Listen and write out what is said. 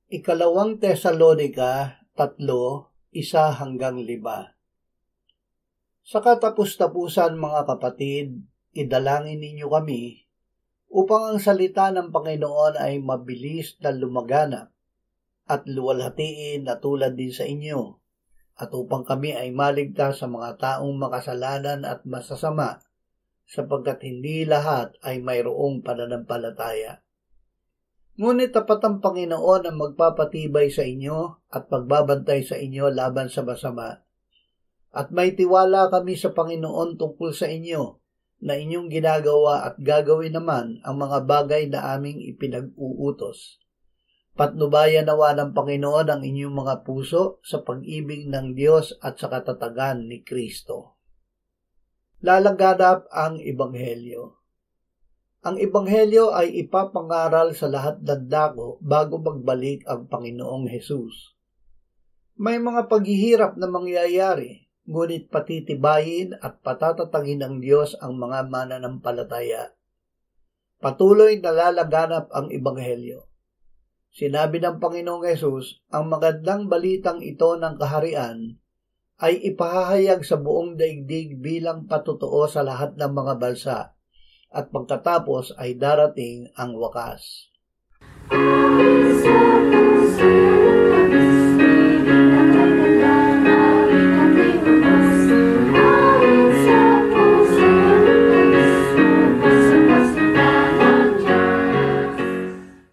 Ikalawang Tesalonica 3:1-5. Sa katapus-tapusan, mga kapatid, idalangin ninyo kami upang ang salita ng Panginoon ay mabilis na lumaganap at luwalhatiin na tulad din sa inyo, at upang kami ay maligtas sa mga taong makasalanan at masasama, sapagkat hindi lahat ay mayroong pananampalataya. Ngunit tapat ang Panginoon ang magpapatibay sa inyo at magbabantay sa inyo laban sa masama. At may tiwala kami sa Panginoon tungkol sa inyo, na inyong ginagawa at gagawin naman ang mga bagay na aming ipinag-uutos. Patnubayan nawa ng Panginoon ang inyong mga puso sa pag-ibig ng Diyos at sa katatagan ni Kristo. Lalaganap ang Ebanghelyo. Ang Ebanghelyo ay ipapangaral sa lahat ng dako bago magbalik ang Panginoong Hesus. May mga paghihirap na mangyayari, ngunit patitibayin at patatatagin ng Diyos ang mga mananampalataya. Patuloy na lalaganap ang Ebanghelyo. Sinabi ng Panginoong Hesus, ang magandang balitang ito ng kaharian ay ipahahayag sa buong daigdig bilang patotoo sa lahat ng mga bansa, at pagkatapos ay darating ang wakas.